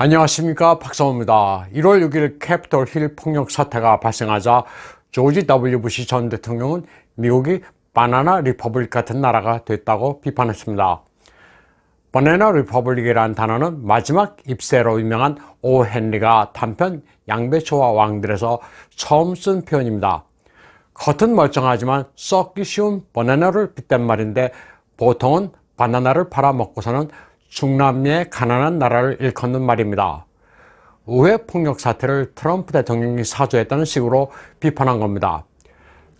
안녕하십니까, 박성호입니다. 1월 6일 캐피톨 힐 폭력 사태가 발생하자 조지 W. 부시 전 대통령은 미국이 바나나 리퍼블릭 같은 나라가 됐다고 비판했습니다. 바나나 리퍼블릭이라는 단어는 마지막 잎새로 유명한 오 헨리가 단편 양배추와 왕들에서 처음 쓴 표현입니다. 겉은 멀쩡하지만 썩기 쉬운 바나나를 빗댄 말인데, 보통은 바나나를 팔아먹고서는 중남미의 가난한 나라를 일컫는 말입니다. 의회 폭력 사태를 트럼프 대통령이 사주했다는 식으로 비판한 겁니다.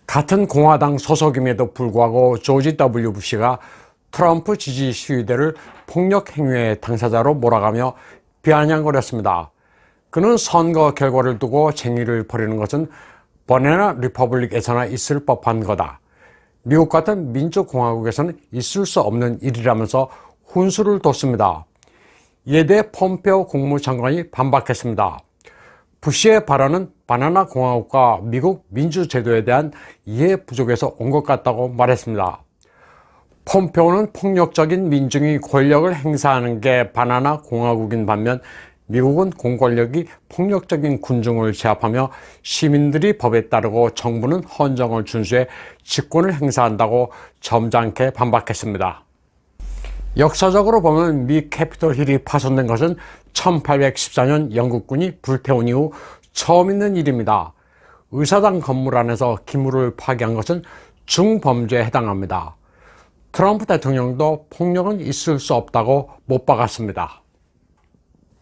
같은 공화당 소속임에도 불구하고 조지 W. 부시가 트럼프 지지 시위대를 폭력 행위의 당사자로 몰아가며 비아냥거렸습니다. 그는 선거 결과를 두고 쟁의를 벌이는 것은 바나나 리퍼블릭에서나 있을 법한 거다. 미국 같은 민주공화국에서는 있을 수 없는 일이라면서 훈수를 뒀습니다. 이에 대해 폼페오 국무장관이 반박했습니다. 부시의 발언은 바나나 공화국과 미국 민주제도에 대한 이해 부족에서 온 것 같다고 말했습니다. 폼페오는 폭력적인 민중이 권력을 행사하는 게 바나나 공화국인 반면, 미국은 공권력이 폭력적인 군중을 제압하며 시민들이 법에 따르고 정부는 헌정을 준수해 직권을 행사한다고 점잖게 반박했습니다. 역사적으로 보면 미 캐피톨 힐이 파손된 것은 1814년 영국군이 불태운 이후 처음 있는 일입니다. 의사당 건물 안에서 기물을 파괴한 것은 중범죄에 해당합니다. 트럼프 대통령도 폭력은 있을 수 없다고 못 박았습니다.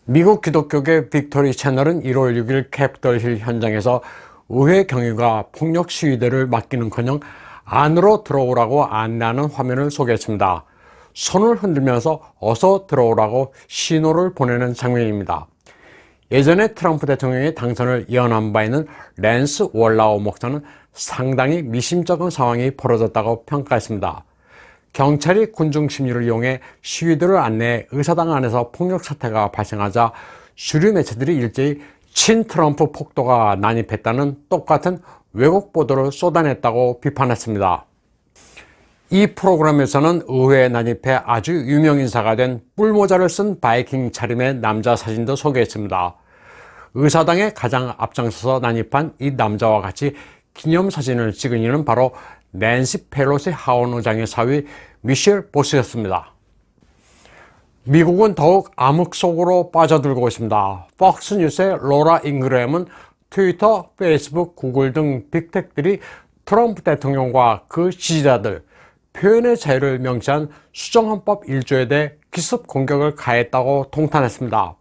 미국 기독교계 빅토리 채널은 1월 6일 캐피톨 힐 현장에서 의회 경위가 폭력 시위대를 맡기는커녕 안으로 들어오라고 안내하는 화면을 소개했습니다. 손을 흔들면서 어서 들어오라고 신호를 보내는 장면입니다. 예전에 트럼프 대통령의 당선을 예언한 바 있는 랜스 월라우 목사는 상당히 미심쩍은 상황이 벌어졌다고 평가했습니다. 경찰이 군중 심리를 이용해 시위대를 안내해 의사당 안에서 폭력 사태가 발생하자 주류 매체들이 일제히 친트럼프 폭도가 난입했다는 똑같은 왜곡 보도를 쏟아냈다고 비판했습니다. 이 프로그램에서는 의회에 난입해 아주 유명 인사가 된 뿔모자를 쓴 바이킹 차림의 남자 사진도 소개했습니다. 의사당에 가장 앞장서서 난입한 이 남자와 같이 기념사진을 찍은 이는 바로 낸시 펠로시 하원 의장의 사위 미셸 보스였습니다. 미국은 더욱 암흑 속으로 빠져들고 있습니다. 폭스뉴스의 로라 잉그램은 트위터, 페이스북, 구글 등 빅텍들이 트럼프 대통령과 그 지지자들, 표현의 자유를 명시한 수정헌법 1조에 대해 기습 공격을 가했다고 통탄했습니다.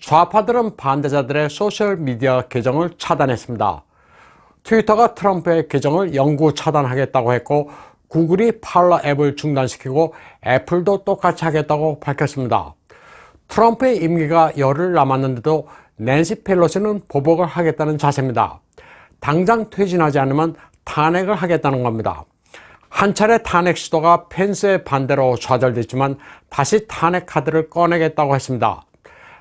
좌파들은 반대자들의 소셜미디어 계정을 차단했습니다. 트위터가 트럼프의 계정을 영구 차단하겠다고 했고, 구글이 팔러 앱을 중단시키고 애플도 똑같이 하겠다고 밝혔습니다. 트럼프의 임기가 열흘 남았는데도 낸시 펠로시는 보복을 하겠다는 자세입니다. 당장 퇴진하지 않으면 탄핵을 하겠다는 겁니다. 한 차례 탄핵 시도가 펜스의 반대로 좌절됐지만 다시 탄핵 카드를 꺼내겠다고 했습니다.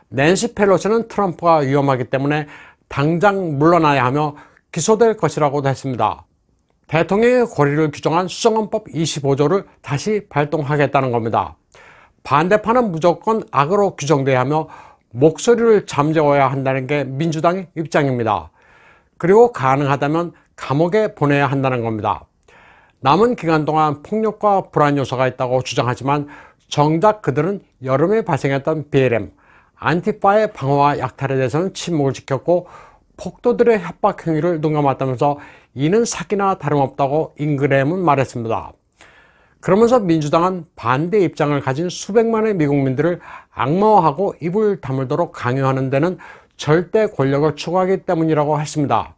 낸시 펠로시는 트럼프가 위험하기 때문에 당장 물러나야 하며 기소될 것이라고도 했습니다. 대통령의 권리를 규정한 수정헌법 25조를 다시 발동하겠다는 겁니다. 반대파는 무조건 악으로 규정돼야 하며 목소리를 잠재워야 한다는 게 민주당의 입장입니다. 그리고 가능하다면 감옥에 보내야 한다는 겁니다. 남은 기간 동안 폭력과 불안 요소가 있다고 주장하지만 정작 그들은 여름에 발생했던 BLM, 안티파의 방어와 약탈에 대해서는 침묵을 지켰고, 폭도들의 협박 행위를 눈감았다면서 이는 사기나 다름없다고 잉그램은 말했습니다. 그러면서 민주당은 반대 입장을 가진 수백만의 미국민들을 악마화하고 입을 다물도록 강요하는 데는 절대 권력을 추구하기 때문이라고 했습니다.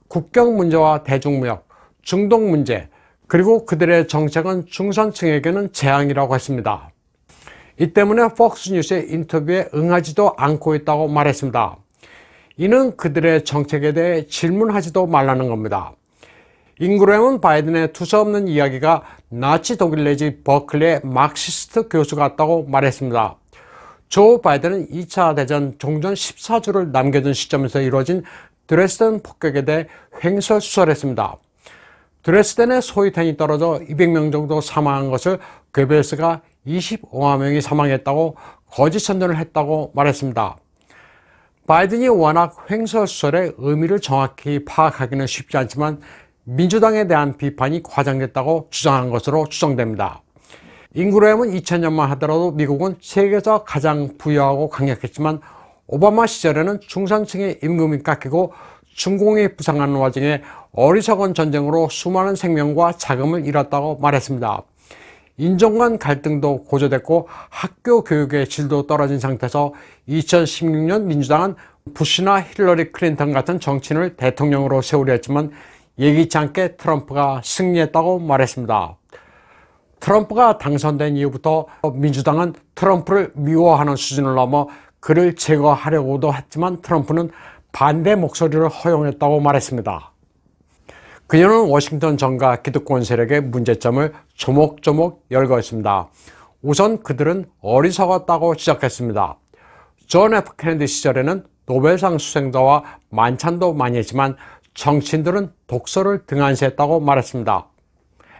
국경 문제와 대중무역, 중동 문제, 그리고 그들의 정책은 중산층에게는 재앙이라고 했습니다. 이 때문에 폭스뉴스의 인터뷰에 응하지도 않고 있다고 말했습니다. 이는 그들의 정책에 대해 질문하지도 말라는 겁니다. 잉그램은 바이든의 두서없는 이야기가 나치 독일 내지 버클리의 막시스트 교수 같다고 말했습니다. 조 바이든은 2차 대전 종전 14주를 남겨둔 시점에서 이루어진 드레스덴 폭격에 대해 횡설수설했습니다. 드레스덴의 소위탄이 떨어져 200명 정도 사망한 것을 괴벨스가 25만 명이 사망했다고 거짓 선전을 했다고 말했습니다. 바이든이 워낙 횡설수설의 의미를 정확히 파악하기는 쉽지 않지만 민주당에 대한 비판이 과장됐다고 주장한 것으로 추정됩니다. 인구로하면 2000년만 하더라도 미국은 세계에서 가장 부유하고 강력했지만 오바마 시절에는 중산층의 임금이 깎이고 중공이 부상하는 와중에 어리석은 전쟁으로 수많은 생명과 자금을 잃었다고 말했습니다. 인종 간 갈등도 고조됐고 학교 교육의 질도 떨어진 상태에서 2016년 민주당은 부시나 힐러리 클린턴 같은 정치인을 대통령으로 세우려 했지만 예기치 않게 트럼프가 승리했다고 말했습니다. 트럼프가 당선된 이후부터 민주당은 트럼프를 미워하는 수준을 넘어 그를 제거하려고도 했지만 트럼프는 반대 목소리를 허용했다고 말했습니다. 그녀는 워싱턴 정가 기득권 세력의 문제점을 조목조목 열거했습니다. 우선 그들은 어리석었다고 지적했습니다. 존 F 케네디 시절에는 노벨상 수상자와 만찬도 많이 했지만 정치인들은 독서를 등한시했다고 말했습니다.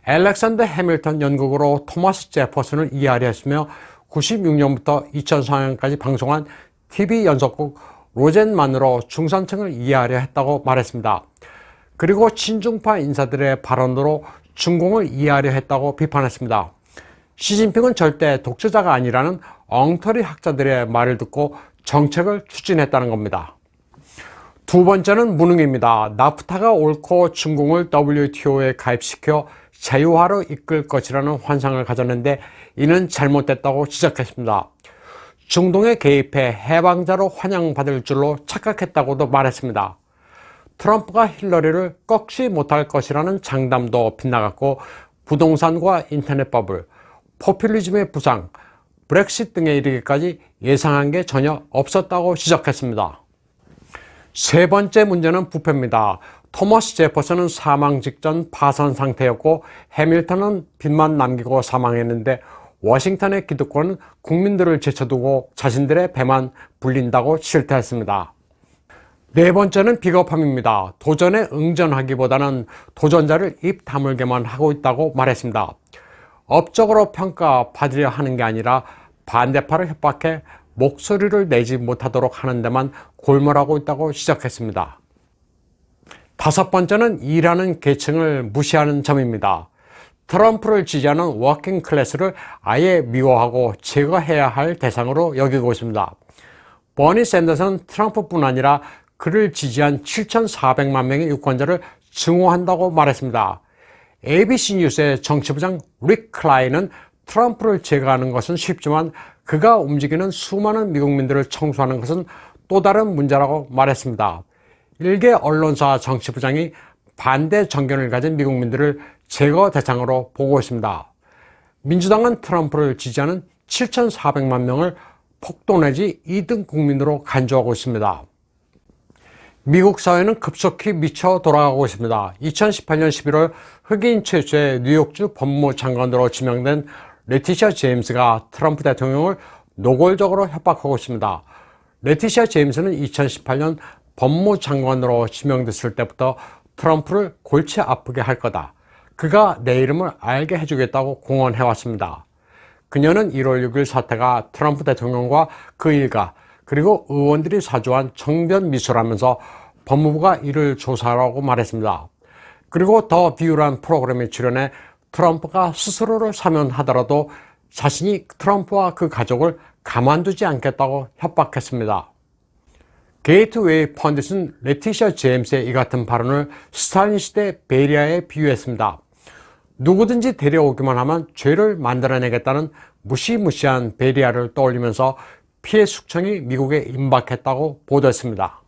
알렉산더 해밀턴 연극으로 토마스 제퍼슨을 이해하려 했으며 96년부터 2004년까지 방송한 TV 연속극 로젠만으로 중산층을 이해하려 했다고 말했습니다. 그리고 친중파 인사들의 발언으로 중공을 이해하려 했다고 비판했습니다. 시진핑은 절대 독재자가 아니라는 엉터리 학자들의 말을 듣고 정책을 추진했다는 겁니다. 두 번째는 무능입니다. 나프타가 옳고 중공을 WTO에 가입시켜 자유화로 이끌 것이라는 환상을 가졌는데 이는 잘못됐다고 지적했습니다. 중동에 개입해 해방자로 환영받을 줄로 착각했다고도 말했습니다. 트럼프가 힐러리를 꺾지 못할 것이라는 장담도 빗나갔고 부동산과 인터넷 버블, 포퓰리즘의 부상, 브렉시트 등에 이르기까지 예상한 게 전혀 없었다고 지적했습니다. 세 번째 문제는 부패입니다. 토머스 제퍼슨은 사망 직전 파산 상태였고 해밀턴은 빚만 남기고 사망했는데 워싱턴의 기득권은 국민들을 제쳐두고 자신들의 배만 불린다고 실태했습니다. 네 번째는 비겁함입니다. 도전에 응전하기보다는 도전자를 입 다물게만 하고 있다고 말했습니다. 업적으로 평가받으려 하는 게 아니라 반대파를 협박해 목소리를 내지 못하도록 하는 데만 골몰하고 있다고 지적했습니다. 다섯 번째는 일하는 계층을 무시하는 점입니다. 트럼프를 지지하는 워킹 클래스를 아예 미워하고 제거해야 할 대상으로 여기고 있습니다. 버니 샌더스는 트럼프뿐 아니라 그를 지지한 7,400만 명의 유권자를 증오한다고 말했습니다. ABC 뉴스의 정치부장 릭 클라인은 트럼프를 제거하는 것은 쉽지만 그가 움직이는 수많은 미국민들을 청소하는 것은 또 다른 문제라고 말했습니다. 일개 언론사 정치부장이 반대 정견을 가진 미국민들을 제거 대상으로 보고 있습니다. 민주당은 트럼프를 지지하는 7,400만 명을 폭도 내지 2등 국민으로 간주하고 있습니다. 미국 사회는 급속히 미쳐 돌아가고 있습니다. 2018년 11월 흑인 최초의 뉴욕주 법무장관으로 지명된 레티샤 제임스가 트럼프 대통령을 노골적으로 협박하고 있습니다. 레티샤 제임스는 2018년 법무장관으로 지명됐을 때부터 트럼프를 골치 아프게 할 거다. 그가 내 이름을 알게 해주겠다고 공언해왔습니다. 그녀는 1월 6일 사태가 트럼프 대통령과 그 일가 그리고 의원들이 사주한 정변 미수라면서 법무부가 이를 조사하라고 말했습니다. 그리고 더 비율한 프로그램에 출연해 트럼프가 스스로를 사면하더라도 자신이 트럼프와 그 가족을 가만두지 않겠다고 협박했습니다. 게이트웨이 펀딧은 레티샤 제임스의 이 같은 발언을 스탈린 시대 베리아에 비유했습니다. 누구든지 데려오기만 하면 죄를 만들어내겠다는 무시무시한 베리아를 떠올리면서 피해 숙청이 미국에 임박했다고 보도했습니다.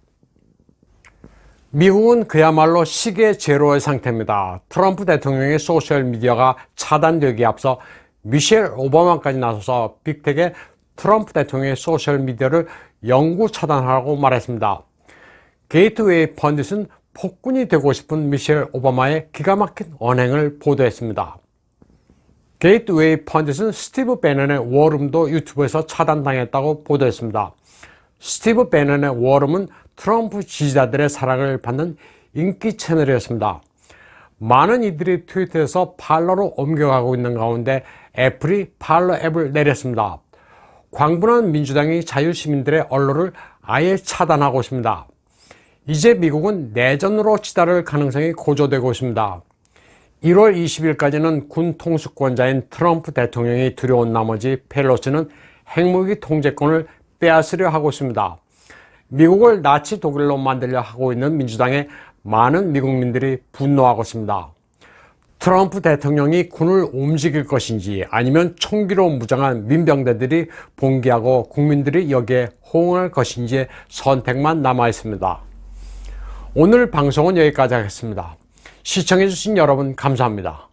미국은 그야말로 시계 제로의 상태입니다. 트럼프 대통령의 소셜미디어가 차단되기에 앞서 미셸 오바마까지 나서서 빅텍에 트럼프 대통령의 소셜미디어를 영구 차단하라고 말했습니다. 게이트웨이 펀딧은 폭군이 되고 싶은 미셸 오바마의 기가 막힌 언행을 보도했습니다. 게이트웨이 펀딧은 스티브 배넌의 워룸도 유튜브에서 차단당했다고 보도했습니다. 스티브 배넌의 워룸은 트럼프 지지자들의 사랑을 받는 인기 채널이었습니다. 많은 이들이 트위터에서 팔러로 옮겨가고 있는 가운데 애플이 팔러 앱을 내렸습니다. 광분한 민주당이 자유시민들의 언론을 아예 차단하고 있습니다. 이제 미국은 내전으로 치달을 가능성이 고조되고 있습니다. 1월 20일까지는 군 통수권자인 트럼프 대통령이 두려운 나머지 펠로시는 핵무기 통제권을 빼앗으려 하고 있습니다. 미국을 나치 독일로 만들려 하고 있는 민주당에 많은 미국민들이 분노하고 있습니다. 트럼프 대통령이 군을 움직일 것인지 아니면 총기로 무장한 민병대들이 봉기하고 국민들이 여기에 호응할 것인지의 선택만 남아 있습니다. 오늘 방송은 여기까지 하겠습니다. 시청해주신 여러분 감사합니다.